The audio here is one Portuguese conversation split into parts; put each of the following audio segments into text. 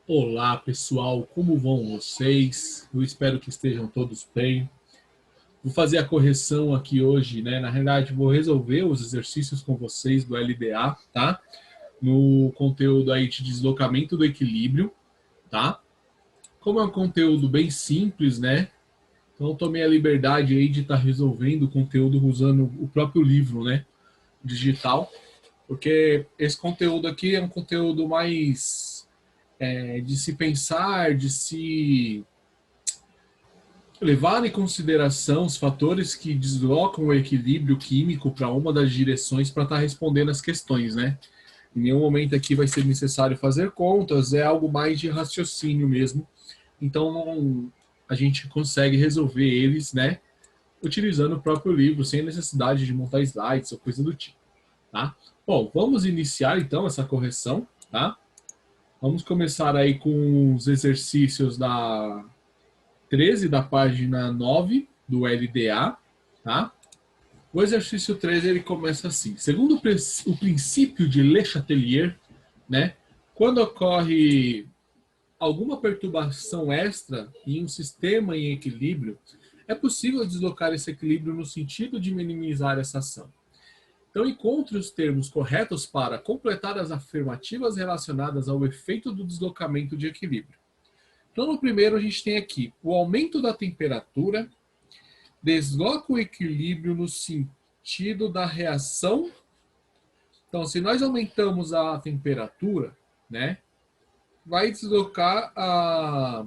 Olá pessoal, como vão vocês? Eu espero que estejam todos bem. Vou fazer a correção aqui hoje, né? Na realidade, vou resolver os exercícios com vocês do LDA, tá? No conteúdo aí de deslocamento do equilíbrio, tá? Como é um conteúdo bem simples, né? Então, eu tomei a liberdade aí de estar resolvendo o conteúdo usando o próprio livro, né? Digital, porque esse conteúdo aqui é um conteúdo mais de se pensar, de se levar em consideração os fatores que deslocam o equilíbrio químico para uma das direções para estar respondendo as questões, né? Em nenhum momento aqui vai ser necessário fazer contas, é algo mais de raciocínio mesmo. Então a gente consegue resolver eles, né? Utilizando o próprio livro, sem necessidade de montar slides ou coisa do tipo, tá? Bom, vamos iniciar então essa correção, tá? Vamos começar aí com os exercícios da 13 da página 9 do LDA, tá? O exercício 13 ele começa assim: segundo o princípio de Le Chatelier, né, quando ocorre alguma perturbação extra em um sistema em equilíbrio, é possível deslocar esse equilíbrio no sentido de minimizar essa ação. Então, encontre os termos corretos para completar as afirmativas relacionadas ao efeito do deslocamento de equilíbrio. Então, no primeiro, a gente tem aqui o aumento da temperatura desloca o equilíbrio no sentido da reação. Então, se nós aumentamos a temperatura, né, vai deslocar a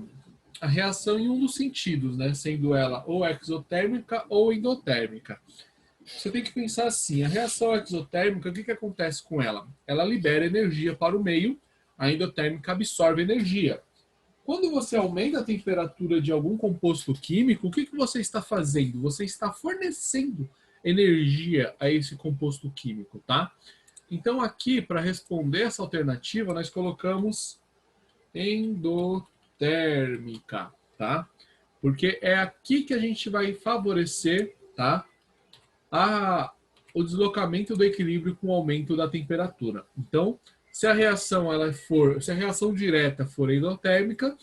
reação em um dos sentidos, né, sendo ela ou exotérmica ou endotérmica. Você tem que pensar assim, a reação exotérmica, o que acontece com ela? Ela libera energia para o meio, a endotérmica absorve energia. Quando você aumenta a temperatura de algum composto químico, o que você está fazendo? Você está fornecendo energia a esse composto químico, tá? Então, aqui, para responder essa alternativa, nós colocamos endotérmica, tá? Porque é aqui que a gente vai favorecer, tá? A, o deslocamento do equilíbrio com o aumento da temperatura. Então, se a reação direta for endotérmica,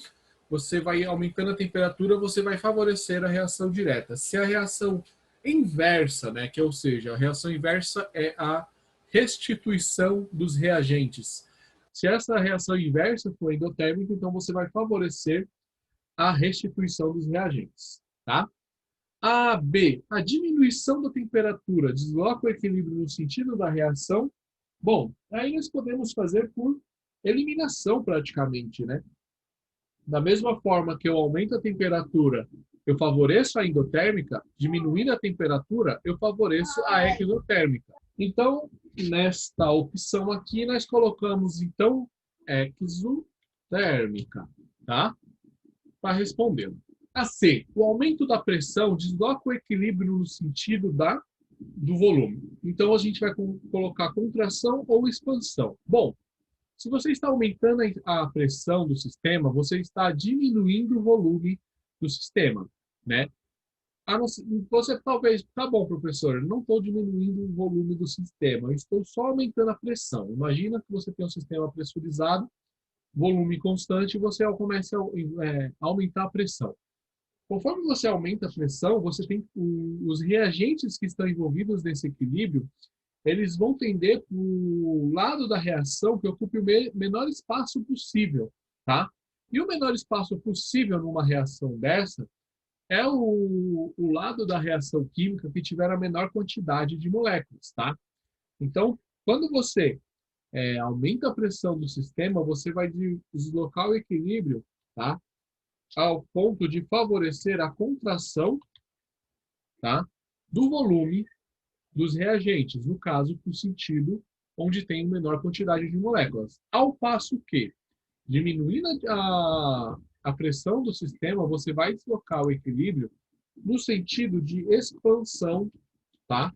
você vai aumentando a temperatura, você vai favorecer a reação direta. Se a reação inversa, né, que ou seja, a reação inversa é a restituição dos reagentes. Se essa reação inversa for endotérmica, então você vai favorecer a restituição dos reagentes, tá? A, B, a diminuição da temperatura desloca o equilíbrio no sentido da reação. Bom, aí nós podemos fazer por eliminação praticamente, né? Da mesma forma que eu aumento a temperatura, eu favoreço a endotérmica, diminuindo a temperatura, eu favoreço a exotérmica. Então, nesta opção aqui, nós colocamos, então, exotérmica, tá? Para responder. A C, o aumento da pressão desloca o equilíbrio no sentido do volume. Então, a gente vai colocar contração ou expansão. Bom, se você está aumentando a pressão do sistema, você está diminuindo o volume do sistema, né? Você talvez, tá bom, professor, eu não estou diminuindo o volume do sistema, eu estou só aumentando a pressão. Imagina que você tem um sistema pressurizado, volume constante, e você começa a aumentar a pressão. Conforme você aumenta a pressão, você tem os reagentes que estão envolvidos nesse equilíbrio, eles vão tender para o lado da reação que ocupe o menor espaço possível, tá? E o menor espaço possível numa reação dessa é o lado da reação química que tiver a menor quantidade de moléculas, tá? Então, quando você aumenta a pressão do sistema, você vai deslocar o equilíbrio, tá? Ao ponto de favorecer a contração, tá? Do volume dos reagentes, no caso, para o sentido onde tem menor quantidade de moléculas. Ao passo que, diminuindo a pressão do sistema, você vai deslocar o equilíbrio no sentido de expansão, tá?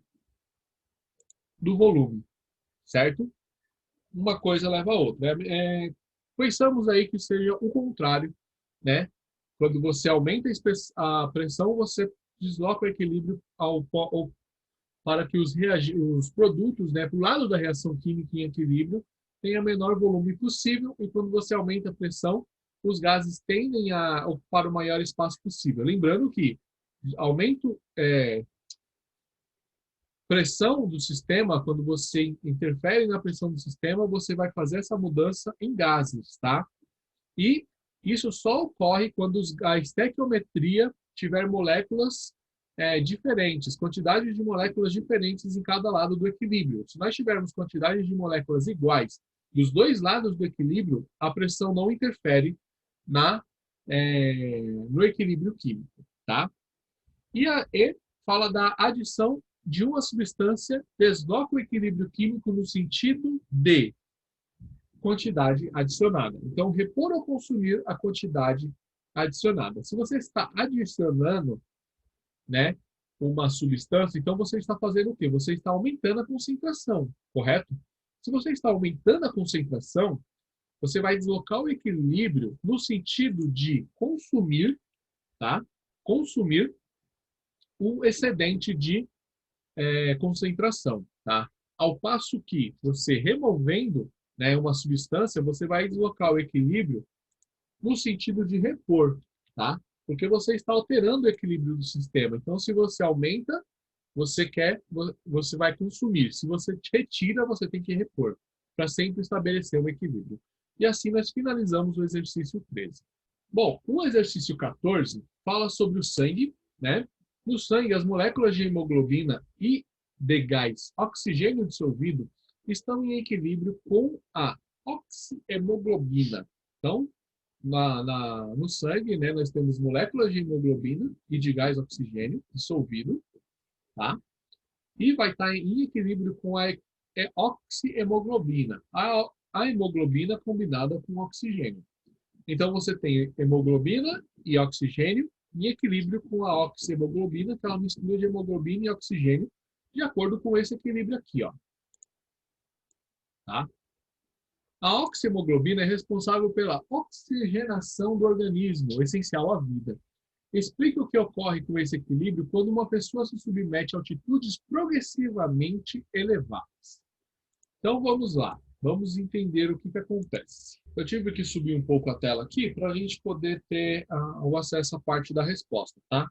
Do volume, certo? Uma coisa leva a outra. Pensamos aí que seja o contrário, né? Quando você aumenta a pressão, você desloca o equilíbrio para que os produtos, né, para o lado da reação química em equilíbrio, tenha menor volume possível, e quando você aumenta a pressão, os gases tendem a ocupar o maior espaço possível. Lembrando que aumento pressão do sistema, quando você interfere na pressão do sistema, você vai fazer essa mudança em gases, tá? E isso só ocorre quando a estequiometria tiver moléculas diferentes, quantidades de moléculas diferentes em cada lado do equilíbrio. Se nós tivermos quantidades de moléculas iguais dos dois lados do equilíbrio, a pressão não interfere no equilíbrio químico, tá? E a E fala da adição de uma substância desloca o equilíbrio químico no sentido de quantidade adicionada. Então, repor ou consumir a quantidade adicionada. Se você está adicionando, né, uma substância, então você está fazendo o quê? Você está aumentando a concentração, correto? Se você está aumentando a concentração, você vai deslocar o equilíbrio no sentido de consumir, tá? Consumir o excedente de concentração, tá? Ao passo que você removendo, né, uma substância, você vai deslocar o equilíbrio no sentido de repor, tá? Porque você está alterando o equilíbrio do sistema. Então, se você aumenta, você vai consumir. Se você retira, você tem que repor, para sempre estabelecer um equilíbrio. E assim nós finalizamos o exercício 13. Bom, o exercício 14 fala sobre o sangue, né? No sangue, as moléculas de hemoglobina e de gás oxigênio dissolvido estão em equilíbrio com a oxihemoglobina. Então, no sangue, né, nós temos moléculas de hemoglobina e de gás oxigênio dissolvido, tá? E vai estar em equilíbrio com a oxihemoglobina, a hemoglobina combinada com oxigênio. Então, você tem hemoglobina e oxigênio em equilíbrio com a oxihemoglobina, que é uma mistura de hemoglobina e oxigênio, de acordo com esse equilíbrio aqui, ó. Tá? A oxihemoglobina é responsável pela oxigenação do organismo, essencial à vida. Explica o que ocorre com esse equilíbrio quando uma pessoa se submete a altitudes progressivamente elevadas. Então, vamos lá. Vamos entender o que acontece. Eu tive que subir um pouco a tela aqui para a gente poder ter o acesso à parte da resposta, tá?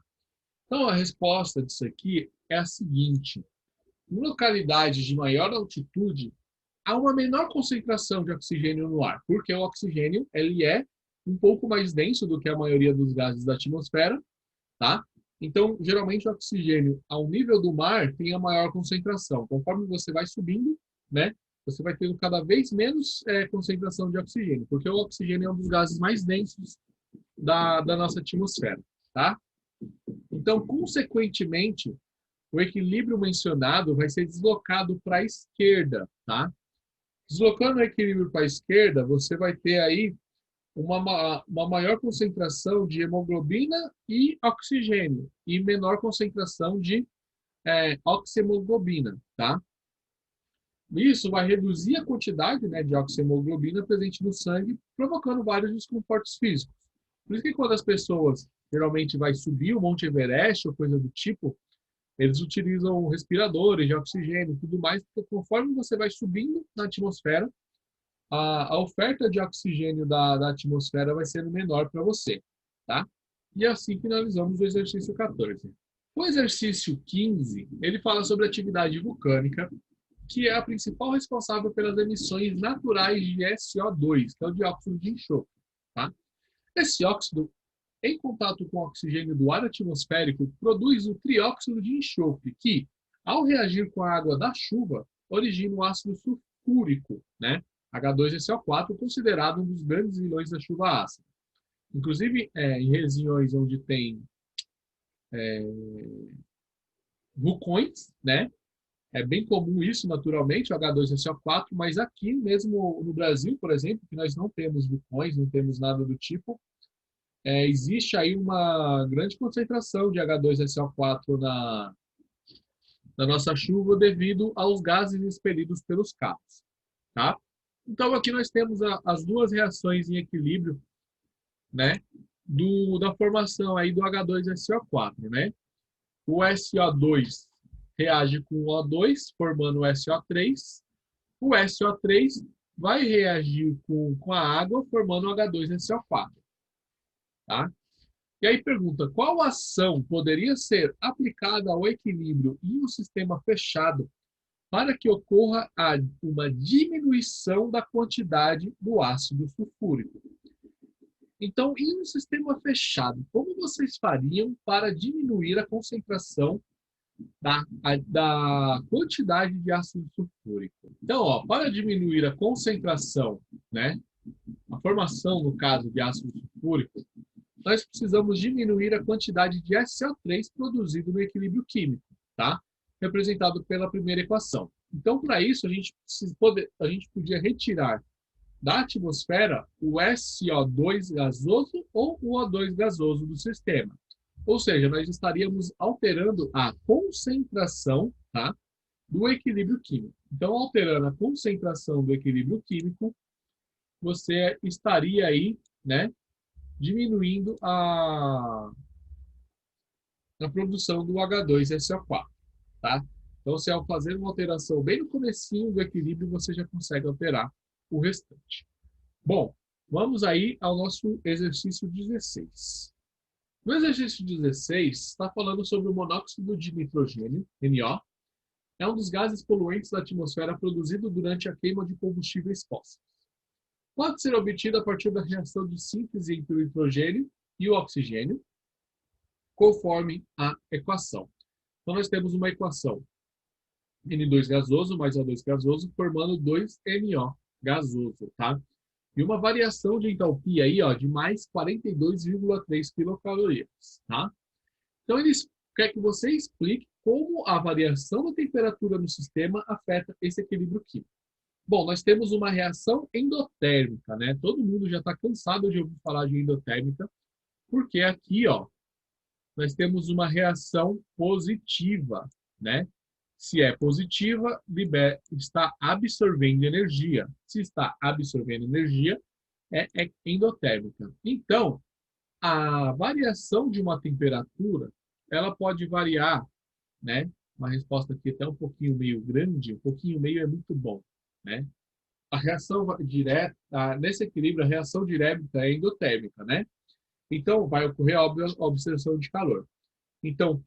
Então, a resposta disso aqui é a seguinte. Em localidades de maior altitude, há uma menor concentração de oxigênio no ar, porque o oxigênio ele é um pouco mais denso do que a maioria dos gases da atmosfera, tá? Então, geralmente, o oxigênio ao nível do mar tem a maior concentração. Conforme você vai subindo, né, você vai tendo cada vez menos concentração de oxigênio, porque o oxigênio é um dos gases mais densos da nossa atmosfera, tá? Então, consequentemente, o equilíbrio mencionado vai ser deslocado para a esquerda, tá? Deslocando o equilíbrio para a esquerda, você vai ter aí uma maior concentração de hemoglobina e oxigênio e menor concentração de oxihemoglobina, tá? Isso vai reduzir a quantidade, né, de oxihemoglobina presente no sangue, provocando vários desconfortos físicos. Por isso que quando as pessoas geralmente vai subir o Monte Everest ou coisa do tipo, eles utilizam respiradores de oxigênio e tudo mais, porque conforme você vai subindo na atmosfera, a oferta de oxigênio da atmosfera vai sendo menor para você, tá? E assim finalizamos o exercício 14. O exercício 15, ele fala sobre atividade vulcânica, que é a principal responsável pelas emissões naturais de SO2, que é o dióxido de enxofre, tá? Esse óxido, em contato com o oxigênio do ar atmosférico, produz o trióxido de enxofre, que, ao reagir com a água da chuva, origina o ácido sulfúrico, né? H2SO4, considerado um dos grandes vilões da chuva ácida. Inclusive, em regiões onde tem vulcões, né? É bem comum isso, naturalmente, o H2SO4, mas aqui mesmo no Brasil, por exemplo, que nós não temos vulcões, não temos nada do tipo, existe aí uma grande concentração de H2SO4 na nossa chuva devido aos gases expelidos pelos carros, tá? Então, aqui nós temos as duas reações em equilíbrio, né, da formação aí do H2SO4, né? O SO2 reage com o O2, formando o SO3. O SO3 vai reagir com a água, formando o H2SO4. Tá? E aí pergunta, qual ação poderia ser aplicada ao equilíbrio em um sistema fechado para que ocorra uma diminuição da quantidade do ácido sulfúrico? Então, em um sistema fechado, como vocês fariam para diminuir a concentração da quantidade de ácido sulfúrico? Então, ó, para diminuir a concentração, né, a formação, no caso, de ácido sulfúrico, nós precisamos diminuir a quantidade de SO3 produzido no equilíbrio químico, tá? Representado pela primeira equação. Então, para isso, a gente podia retirar da atmosfera o SO2 gasoso ou o O2 gasoso do sistema. Ou seja, nós estaríamos alterando a concentração, tá, do equilíbrio químico. Então, alterando a concentração do equilíbrio químico, você estaria aí, né, diminuindo a produção do H2SO4, tá? Então, se ao fazer uma alteração bem no comecinho do equilíbrio, você já consegue alterar o restante. Bom, vamos aí ao nosso exercício 16. No exercício 16, está falando sobre o monóxido de nitrogênio, NO. É um dos gases poluentes da atmosfera produzido durante a queima de combustíveis fósseis. Pode ser obtido a partir da reação de síntese entre o nitrogênio e o oxigênio, conforme a equação. Então, nós temos uma equação N2 gasoso mais O2 gasoso, formando 2NO gasoso, tá? E uma variação de entalpia aí, ó, de mais 42,3 quilocalorias, tá? Então, eles querem que você explique como a variação da temperatura no sistema afeta esse equilíbrio químico. Bom, nós temos uma reação endotérmica, né? Todo mundo já está cansado de ouvir falar de endotérmica, porque aqui, ó, nós temos uma reação positiva, né? Se é positiva, está absorvendo energia. Se está absorvendo energia, é endotérmica. Então, a variação de uma temperatura, ela pode variar, né? Uma resposta aqui até um pouquinho meio grande, um pouquinho meio é muito bom, né? A reação direta, nesse equilíbrio, a reação direta é endotérmica, né? Então, vai ocorrer a obtenção de calor. Então,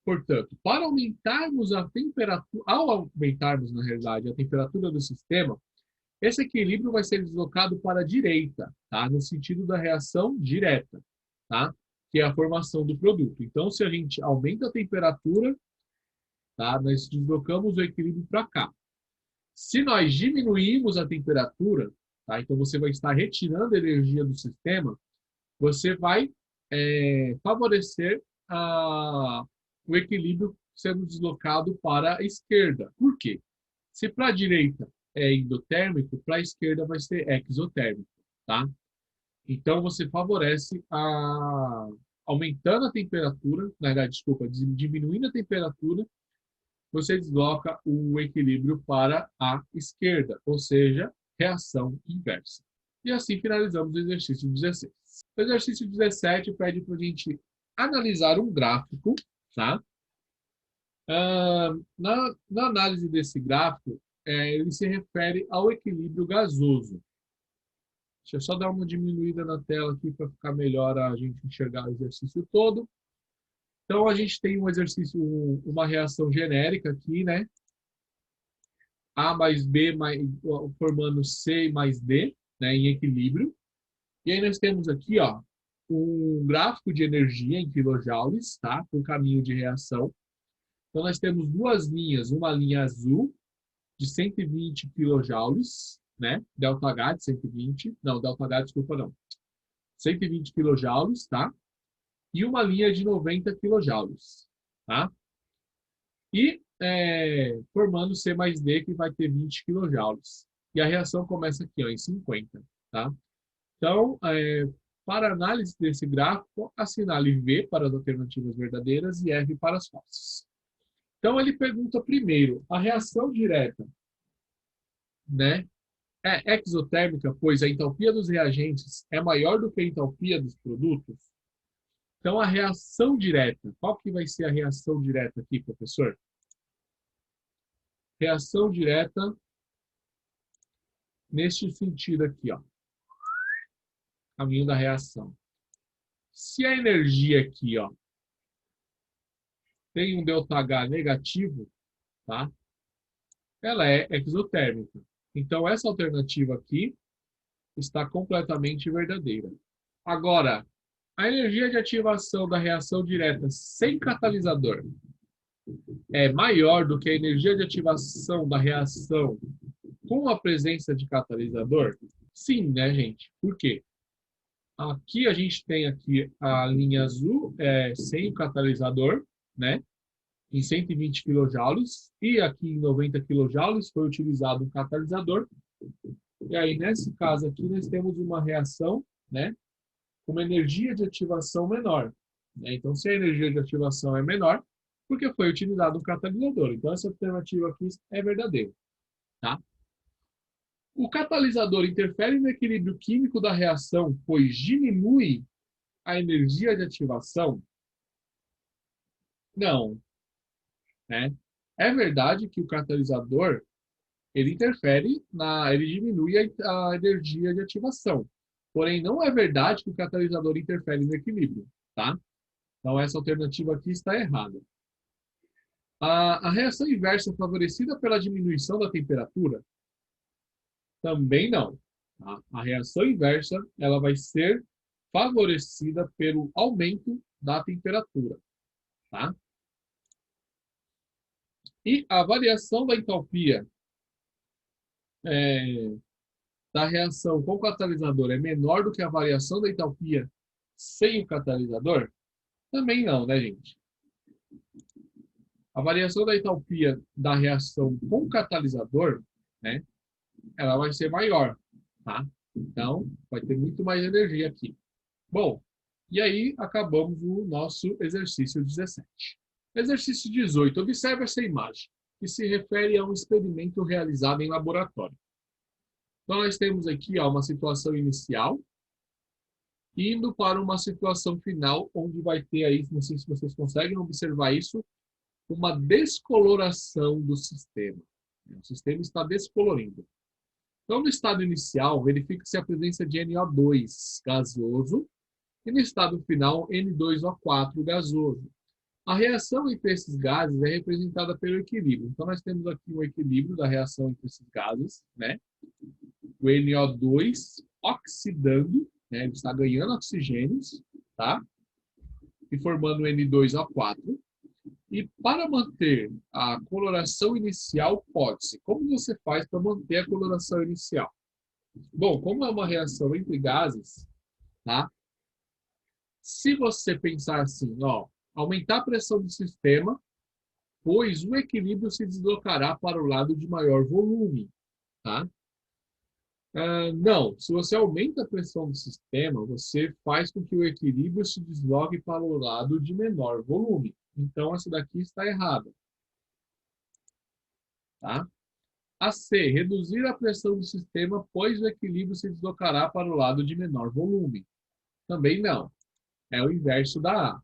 portanto, para aumentarmos a temperatura, ao aumentarmos, na realidade, a temperatura do sistema, esse equilíbrio vai ser deslocado para a direita, tá? No sentido da reação direta, tá? Que é a formação do produto. Então, se a gente aumenta a temperatura, tá? Nós deslocamos o equilíbrio para cá. Se nós diminuirmos a temperatura, tá? Então você vai estar retirando a energia do sistema, você vai favorecer o equilíbrio sendo deslocado para a esquerda. Por quê? Se para a direita é endotérmico, para a esquerda vai ser exotérmico, tá? Então você favorece aumentando a temperatura, na verdade, desculpa, diminuindo a temperatura, você desloca o equilíbrio para a esquerda, ou seja, reação inversa. E assim finalizamos o exercício 16. O exercício 17 pede para a gente analisar um gráfico, tá? Na análise desse gráfico, ele se refere ao equilíbrio gasoso. Deixa eu só dar uma diminuída na tela aqui para ficar melhor a gente enxergar o exercício todo. Então, a gente tem um exercício, uma reação genérica aqui, né? A mais B formando C mais D, né, em equilíbrio. E aí nós temos aqui, ó, um gráfico de energia em quilojoules, tá? Por caminho de reação. Então nós temos duas linhas, uma linha azul de 120 quilojoules, né? ΔH de 120, não, ΔH, desculpa, não. 120 quilojoules, tá? E uma linha de 90 quilojoules, tá? E formando C mais D, que vai ter 20 quilojoules. E a reação começa aqui, ó, em 50, tá? Então, para análise desse gráfico, assinale V para as alternativas verdadeiras e R para as falsas. Então, ele pergunta primeiro, a reação direta, né, é exotérmica, pois a entalpia dos reagentes é maior do que a entalpia dos produtos? Então, a reação direta, qual que vai ser a reação direta aqui, professor? Reação direta neste sentido aqui, ó, caminho da reação. Se a energia aqui, ó, tem um ΔH negativo, tá? Ela é exotérmica. Então, essa alternativa aqui está completamente verdadeira. Agora, a energia de ativação da reação direta sem catalisador é maior do que a energia de ativação da reação com a presença de catalisador? Sim, né, gente? Por quê? Aqui a gente tem aqui a linha azul sem o catalisador, né? Em 120 kJ, e aqui em 90 kJ foi utilizado um catalisador. E aí, nesse caso aqui, nós temos uma reação, né, com uma energia de ativação menor. Né? Então, se a energia de ativação é menor, porque foi utilizado um catalisador. Então, essa alternativa aqui é verdadeira. Tá? O catalisador interfere no equilíbrio químico da reação, pois diminui a energia de ativação? Não. Né? É verdade que o catalisador ele interfere, ele diminui a energia de ativação. Porém, não é verdade que o catalisador interfere no equilíbrio. Tá? Então, essa alternativa aqui está errada. A reação inversa é favorecida pela diminuição da temperatura? Também não. Tá? A reação inversa ela vai ser favorecida pelo aumento da temperatura. Tá? E a variação da entalpia da reação com o catalisador é menor do que a variação da entalpia sem o catalisador? Também não, né, gente? A variação da entalpia da reação com o catalisador, né, ela vai ser maior, tá? Então, vai ter muito mais energia aqui. Bom, e aí acabamos o nosso exercício 17. Exercício 18. Observe essa imagem, que se refere a um experimento realizado em laboratório. Então, nós temos aqui uma situação inicial, indo para uma situação final, onde vai ter aí, não sei se vocês conseguem observar isso, uma descoloração do sistema. O sistema está descolorindo. Então, no estado inicial, verifica-se a presença de NO2 gasoso e no estado final, N2O4 gasoso. A reação entre esses gases é representada pelo equilíbrio. Então, nós temos aqui o equilíbrio da reação entre esses gases, né? O NO2 oxidando, né? Ele está ganhando oxigênios, tá? E formando o N2O4. E para manter a coloração inicial, pode-se. Como você faz para manter a coloração inicial? Bom, como é uma reação entre gases, tá? Se você pensar assim, ó, aumentar a pressão do sistema, pois o equilíbrio se deslocará para o lado de maior volume, tá? Não, se você aumenta a pressão do sistema, você faz com que o equilíbrio se desloque para o lado de menor volume. Então, essa daqui está errada. Tá? A C, reduzir a pressão do sistema, pois o equilíbrio se deslocará para o lado de menor volume. Também não. É o inverso da A.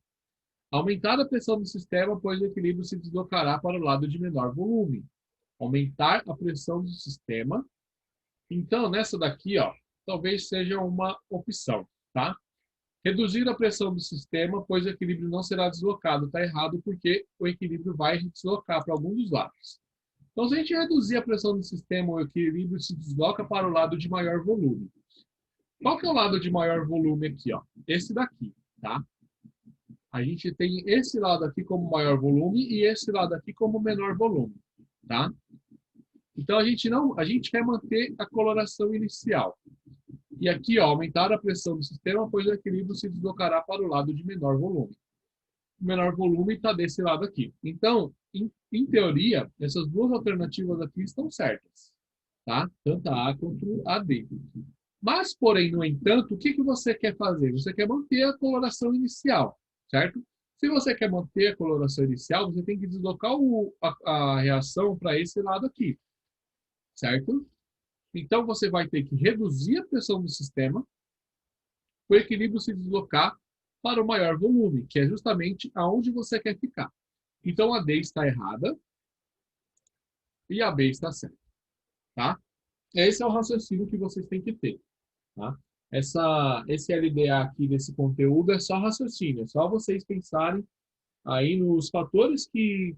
Aumentar a pressão do sistema, pois o equilíbrio se deslocará para o lado de menor volume. Aumentar a pressão do sistema. Então, nessa daqui, ó, talvez seja uma opção, tá? Reduzir a pressão do sistema, pois o equilíbrio não será deslocado. Está errado porque o equilíbrio vai deslocar para algum dos lados. Então, se a gente reduzir a pressão do sistema, o equilíbrio se desloca para o lado de maior volume. Qual que é o lado de maior volume aqui? Ó? Esse daqui, tá? A gente tem esse lado aqui como maior volume e esse lado aqui como menor volume, tá? Então, a gente quer manter a coloração inicial. E aqui, ó, aumentar a pressão do sistema, pois o equilíbrio se deslocará para o lado de menor volume. O menor volume está desse lado aqui. Então, em teoria, essas duas alternativas aqui estão certas, tá? Tanto a A quanto a D. Mas, porém, no entanto, o que você quer fazer? Você quer manter a coloração inicial, certo? Se você quer manter a coloração inicial, você tem que deslocar a reação para esse lado aqui, certo? Então, você vai ter que reduzir a pressão do sistema, o equilíbrio se deslocar para o maior volume, que é justamente aonde você quer ficar. Então, a D está errada e a B está certa, tá? Esse é o raciocínio que vocês têm que ter, tá? Esse LDA aqui desse conteúdo é só raciocínio, é só vocês pensarem aí nos fatores que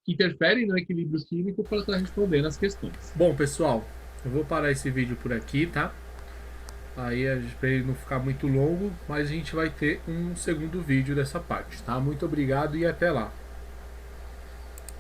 interferem no equilíbrio químico para estar respondendo as questões. Bom, pessoal, eu vou parar esse vídeo por aqui, tá? Aí, para ele não ficar muito longo, mas a gente vai ter um segundo vídeo dessa parte, tá? Muito obrigado e até lá.